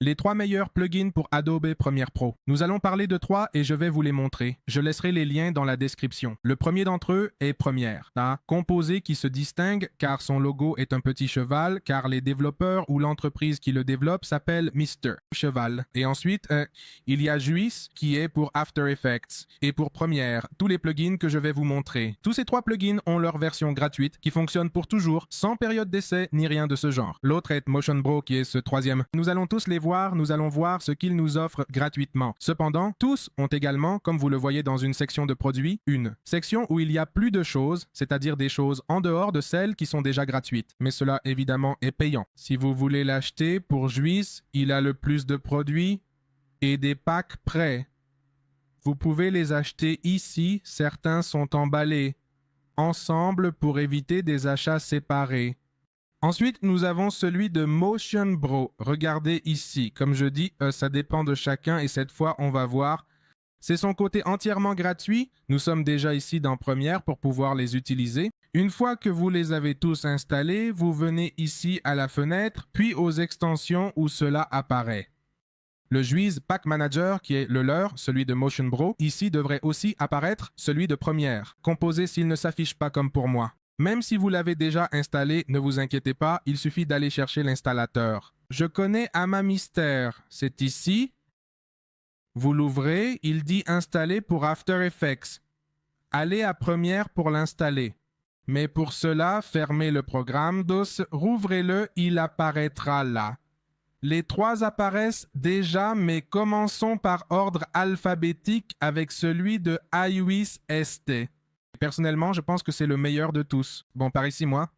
Les 3 meilleurs plugins pour Adobe Premiere Pro. Nous allons parler de 3 et je vais vous les montrer. Je laisserai les liens dans la description. Le premier d'entre eux est Premiere. Un composé qui se distingue car son logo est un petit cheval, car les développeurs ou l'entreprise qui le développe s'appelle Mr. Cheval. Et ensuite, il y a Juice qui est pour After Effects. Et pour Premiere, tous les plugins que je vais vous montrer. Tous ces 3 plugins ont leur version gratuite qui fonctionne pour toujours, sans période d'essai ni rien de ce genre. L'autre est Motion Bro qui est ce troisième. Nous allons tous les voir, nous allons voir ce qu'ils nous offrent gratuitement. Cependant, tous ont également, comme vous le voyez dans une section de produits, une section où il y a plus de choses, c'est-à-dire des choses en dehors de celles qui sont déjà gratuites. Mais cela évidemment est payant. Si vous voulez l'acheter pour Juice, il a le plus de produits et des packs prêts. Vous pouvez les acheter ici, certains sont emballés ensemble pour éviter des achats séparés. Ensuite, nous avons celui de Motion Bro. Regardez ici. Comme je dis, ça dépend de chacun et cette fois, on va voir. C'est son côté entièrement gratuit. Nous sommes déjà ici dans Premiere pour pouvoir les utiliser. Une fois que vous les avez tous installés, vous venez ici à la fenêtre, puis aux extensions où cela apparaît. Le Juice Pack Manager, qui est le leur, celui de Motion Bro, ici devrait aussi apparaître celui de Premiere, composé s'il ne s'affiche pas comme pour moi. Même si vous l'avez déjà installé, ne vous inquiétez pas, il suffit d'aller chercher l'installateur. Je connais Amamister, c'est ici. Vous l'ouvrez, il dit installer pour After Effects. Allez à Premiere pour l'installer. Mais pour cela, fermez le programme DOS, rouvrez-le, il apparaîtra là. Les 3 apparaissent déjà, mais commençons par ordre alphabétique avec celui de iWis ST. Personnellement, je pense que c'est le meilleur de tous. Bon, par ici, moi.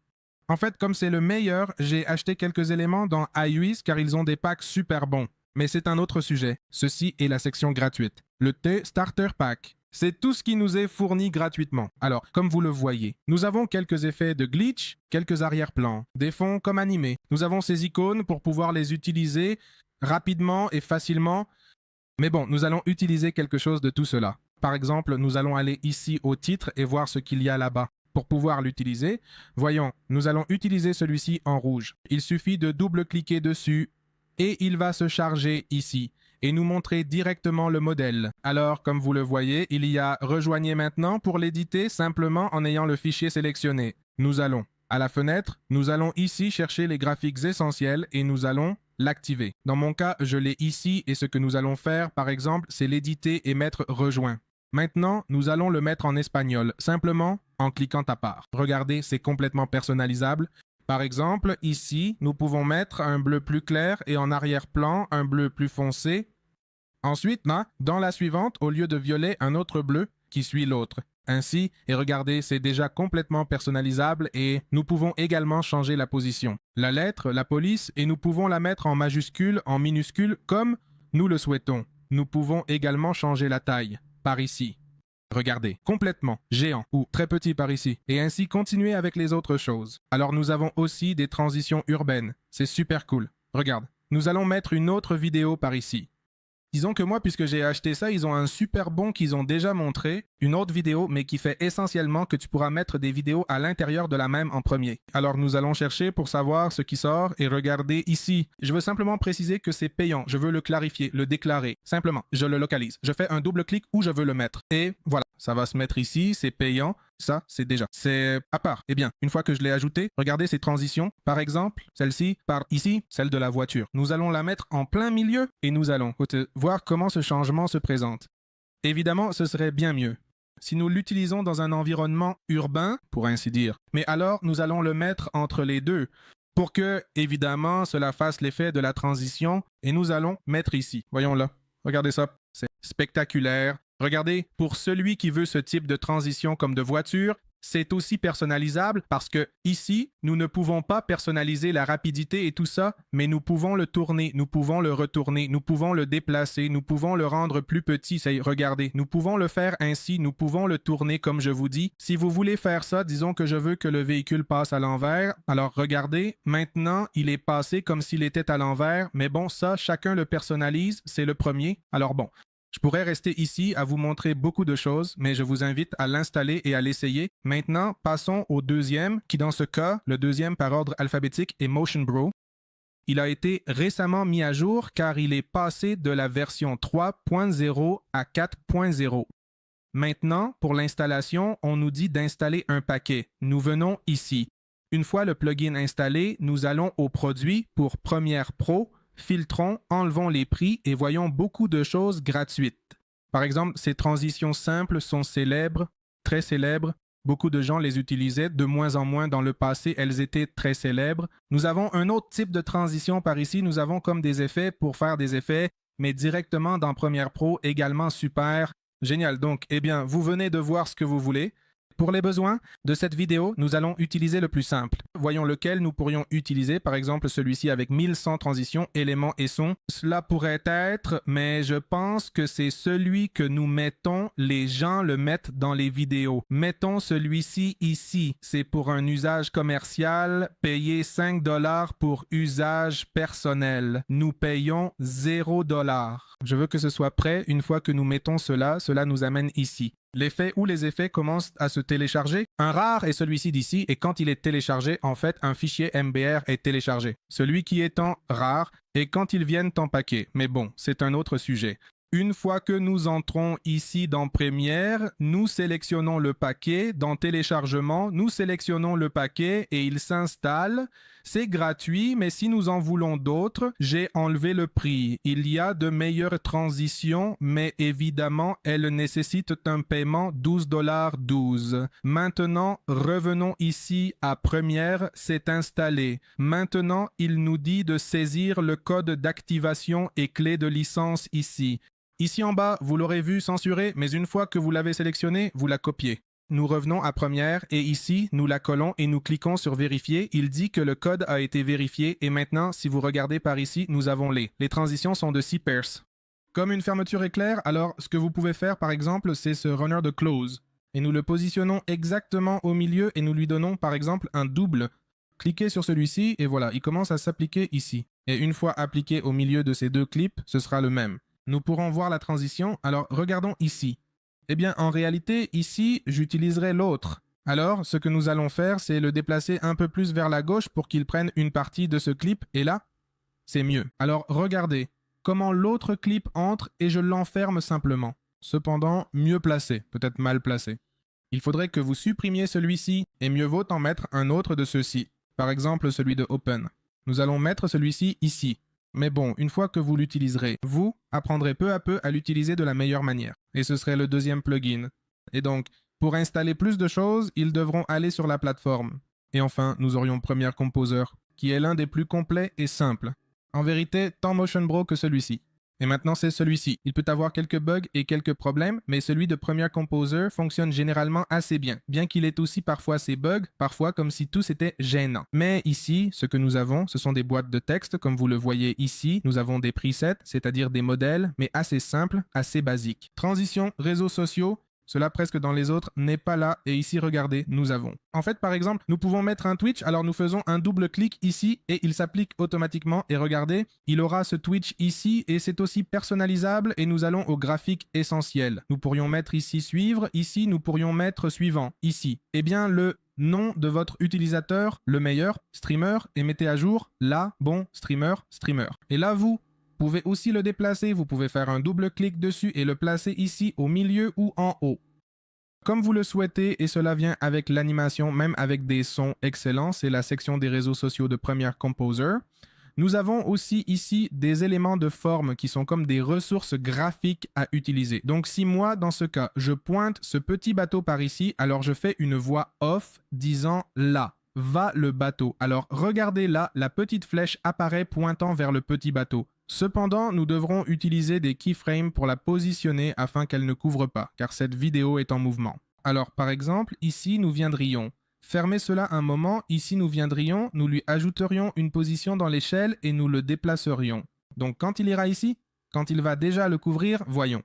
En fait, comme c'est le meilleur, j'ai acheté quelques éléments dans iWis car ils ont des packs super bons. Mais c'est un autre sujet. Ceci est la section gratuite. Le T Starter Pack. C'est tout ce qui nous est fourni gratuitement. Alors, comme vous le voyez, nous avons quelques effets de glitch, quelques arrière-plans, des fonds comme animés. Nous avons ces icônes pour pouvoir les utiliser rapidement et facilement. Mais bon, nous allons utiliser quelque chose de tout cela. Par exemple, nous allons aller ici au titre et voir ce qu'il y a là-bas. Pour pouvoir l'utiliser, voyons, nous allons utiliser celui-ci en rouge. Il suffit de double-cliquer dessus et il va se charger ici et nous montrer directement le modèle. Alors, comme vous le voyez, il y a « Rejoignez maintenant » pour l'éditer simplement en ayant le fichier sélectionné. Nous allons à la fenêtre, nous allons ici chercher les graphiques essentiels et nous allons l'activer. Dans mon cas, je l'ai ici et ce que nous allons faire, par exemple, c'est l'éditer et mettre « Rejoint ». Maintenant, nous allons le mettre en espagnol, simplement en cliquant à part. Regardez, c'est complètement personnalisable. Par exemple, ici, nous pouvons mettre un bleu plus clair et en arrière-plan, un bleu plus foncé. Ensuite, dans la suivante, au lieu de violet, un autre bleu qui suit l'autre. Ainsi, et regardez, c'est déjà complètement personnalisable et nous pouvons également changer la position. La lettre, la police, et nous pouvons la mettre en majuscule, en minuscule, comme nous le souhaitons. Nous pouvons également changer la taille, par ici. Regardez, complètement, géant ou très petit par ici, et ainsi continuer avec les autres choses. Alors nous avons aussi des transitions urbaines, c'est super cool. Regarde, nous allons mettre une autre vidéo par ici. Disons que moi, puisque j'ai acheté ça, ils ont un super bon qu'ils ont déjà montré, une autre vidéo, mais qui fait essentiellement que tu pourras mettre des vidéos à l'intérieur de la même en premier. Alors nous allons chercher pour savoir ce qui sort et regarder ici. Je veux simplement préciser que c'est payant, je veux le clarifier, le déclarer. Simplement, je le localise. Je fais un double clic où je veux le mettre. Et voilà, ça va se mettre ici, c'est payant. Ça, c'est déjà. C'est à part. Eh bien, une fois que je l'ai ajouté, regardez ces transitions. Par exemple, celle-ci par ici, celle de la voiture. Nous allons la mettre en plein milieu et nous allons voir comment ce changement se présente. Évidemment, ce serait bien mieux si nous l'utilisons dans un environnement urbain, pour ainsi dire. Mais alors, nous allons le mettre entre les deux pour que, évidemment, cela fasse l'effet de la transition et nous allons mettre ici. Voyons là. Regardez ça. C'est spectaculaire. Regardez, pour celui qui veut ce type de transition comme de voiture, c'est aussi personnalisable parce que ici, nous ne pouvons pas personnaliser la rapidité et tout ça, mais nous pouvons le tourner, nous pouvons le retourner, nous pouvons le déplacer, nous pouvons le rendre plus petit. Regardez, nous pouvons le faire ainsi, nous pouvons le tourner comme je vous dis. Si vous voulez faire ça, disons que je veux que le véhicule passe à l'envers. Alors regardez, maintenant, il est passé comme s'il était à l'envers, mais bon, ça, chacun le personnalise, c'est le premier. Alors bon. Je pourrais rester ici à vous montrer beaucoup de choses, mais je vous invite à l'installer et à l'essayer. Maintenant, passons au deuxième, qui dans ce cas, le deuxième par ordre alphabétique est Motion Bro. Il a été récemment mis à jour car il est passé de la version 3.0 à 4.0. Maintenant, pour l'installation, on nous dit d'installer un paquet. Nous venons ici. Une fois le plugin installé, nous allons au produit pour Premiere Pro, filtrons, enlevons les prix et voyons beaucoup de choses gratuites. Par exemple, ces transitions simples sont célèbres, très célèbres. Beaucoup de gens les utilisaient, de moins en moins dans le passé, elles étaient très célèbres. Nous avons un autre type de transition par ici, nous avons comme des effets pour faire des effets, mais directement dans Premiere Pro, également super. Génial, donc, eh bien, vous venez de voir ce que vous voulez. Pour les besoins de cette vidéo, nous allons utiliser le plus simple. Voyons lequel nous pourrions utiliser, par exemple celui-ci avec 1100 transitions, éléments et sons. Cela pourrait être, mais je pense que c'est celui que nous mettons, les gens le mettent dans les vidéos. Mettons celui-ci ici, c'est pour un usage commercial, payez 5 $ pour usage personnel. Nous payons 0 $. Je veux que ce soit prêt, une fois que nous mettons cela, cela nous amène ici. L'effet ou les effets commencent à se télécharger. Un rare est celui-ci d'ici et quand il est téléchargé, en fait, un fichier MBR est téléchargé. Celui qui est en rare et quand ils viennent en paquet. Mais bon, c'est un autre sujet. Une fois que nous entrons ici dans Premiere, nous sélectionnons le paquet. Dans Téléchargement, nous sélectionnons le paquet et il s'installe. C'est gratuit, mais si nous en voulons d'autres, j'ai enlevé le prix. Il y a de meilleures transitions, mais évidemment, elles nécessitent un paiement 12,12 $. Maintenant, revenons ici à Premiere, c'est installé. Maintenant, il nous dit de saisir le code d'activation et clé de licence ici. Ici en bas, vous l'aurez vu censuré, mais une fois que vous l'avez sélectionné, vous la copiez. Nous revenons à Premiere et ici, nous la collons et nous cliquons sur Vérifier. Il dit que le code a été vérifié et maintenant, si vous regardez par ici, nous avons les. Les transitions sont de 6 pairs. Comme une fermeture éclair, alors ce que vous pouvez faire par exemple, c'est ce runner de close. Et nous le positionnons exactement au milieu et nous lui donnons par exemple un double. Cliquez sur celui-ci et voilà, il commence à s'appliquer ici. Et une fois appliqué au milieu de ces deux clips, ce sera le même. Nous pourrons voir la transition, alors regardons ici. Eh bien, en réalité, ici, j'utiliserai l'autre. Alors, ce que nous allons faire, c'est le déplacer un peu plus vers la gauche pour qu'il prenne une partie de ce clip, et là, c'est mieux. Alors, regardez comment l'autre clip entre et je l'enferme simplement. Cependant, mieux placé, peut-être mal placé. Il faudrait que vous supprimiez celui-ci, et mieux vaut en mettre un autre de ceux-ci. Par exemple, celui de Open. Nous allons mettre celui-ci ici. Mais bon, une fois que vous l'utiliserez, vous apprendrez peu à peu à l'utiliser de la meilleure manière. Et ce serait le deuxième plugin. Et donc, pour installer plus de choses, ils devront aller sur la plateforme. Et enfin, nous aurions Premiere Composer, qui est l'un des plus complets et simples. En vérité, tant Motion Bro que celui-ci. Et maintenant, c'est celui-ci. Il peut avoir quelques bugs et quelques problèmes, mais celui de Premiere Composer fonctionne généralement assez bien qu'il ait aussi parfois ses bugs, parfois comme si tout c'était gênant. Mais ici, ce que nous avons, ce sont des boîtes de texte, comme vous le voyez ici. Nous avons des presets, c'est-à-dire des modèles, mais assez simples, assez basiques. Transition, réseaux sociaux. Cela presque dans les autres n'est pas là et ici regardez, nous avons. En fait par exemple, nous pouvons mettre un Twitch, alors nous faisons un double clic ici et il s'applique automatiquement et regardez, il aura ce Twitch ici et c'est aussi personnalisable et nous allons au graphique essentiel. Nous pourrions mettre ici suivre, ici nous pourrions mettre suivant, ici. Eh bien le nom de votre utilisateur, le meilleur, streamer, et mettez à jour là, bon, streamer. Et là vous pouvez aussi le déplacer, vous pouvez faire un double clic dessus et le placer ici au milieu ou en haut. Comme vous le souhaitez et cela vient avec l'animation, même avec des sons excellents, c'est la section des réseaux sociaux de Premiere Composer. Nous avons aussi ici des éléments de forme qui sont comme des ressources graphiques à utiliser. Donc si moi, dans ce cas, je pointe ce petit bateau par ici, alors je fais une voix off disant là. Va le bateau. Alors regardez là, la petite flèche apparaît pointant vers le petit bateau. Cependant, nous devrons utiliser des keyframes pour la positionner afin qu'elle ne couvre pas, car cette vidéo est en mouvement. Alors par exemple, ici nous viendrions fermer cela un moment, ici nous viendrions, nous lui ajouterions une position dans l'échelle et nous le déplacerions. Donc quand il ira ici, quand il va déjà le couvrir, voyons.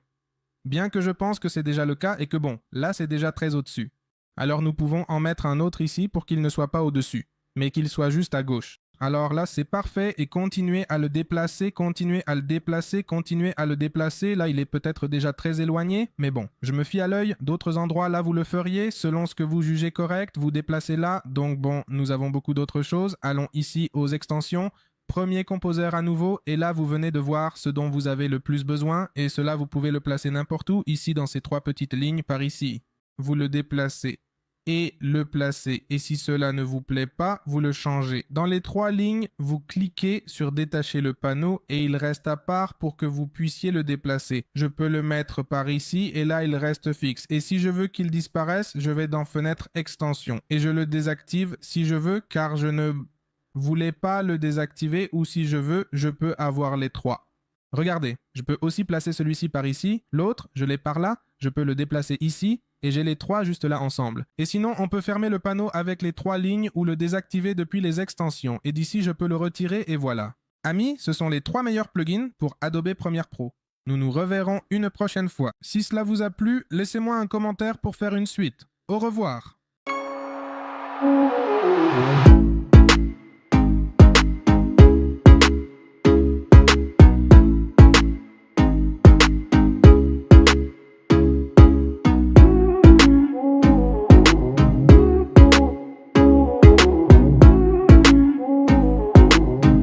Bien que je pense que c'est déjà le cas et que bon, là c'est déjà très au-dessus. Alors nous pouvons en mettre un autre ici pour qu'il ne soit pas au-dessus, mais qu'il soit juste à gauche. Alors là, c'est parfait et continuez à le déplacer, continuez à le déplacer, continuez à le déplacer. Là, il est peut-être déjà très éloigné, mais bon, je me fie à l'œil. D'autres endroits, là, vous le feriez selon ce que vous jugez correct. Vous déplacez là, donc bon, nous avons beaucoup d'autres choses. Allons ici aux extensions. premier composer à nouveau et là vous venez de voir ce dont vous avez le plus besoin et cela vous pouvez le placer n'importe où, ici dans ces 3 petites lignes par ici. Vous le déplacez et le placez. Et si cela ne vous plaît pas, vous le changez. Dans les 3 lignes, vous cliquez sur détacher le panneau et il reste à part pour que vous puissiez le déplacer. Je peux le mettre par ici et là il reste fixe. Et si je veux qu'il disparaisse, je vais dans fenêtre extension et je le désactive si je veux car je ne voulais pas le désactiver ou si je veux, je peux avoir les 3. Regardez, je peux aussi placer celui-ci par ici, l'autre, je l'ai par là, je peux le déplacer ici, et j'ai les 3 juste là ensemble. Et sinon, on peut fermer le panneau avec les 3 lignes ou le désactiver depuis les extensions, et d'ici, je peux le retirer et voilà. Amis, ce sont les 3 meilleurs plugins pour Adobe Premiere Pro. Nous nous reverrons une prochaine fois. Si cela vous a plu, laissez-moi un commentaire pour faire une suite. Au revoir.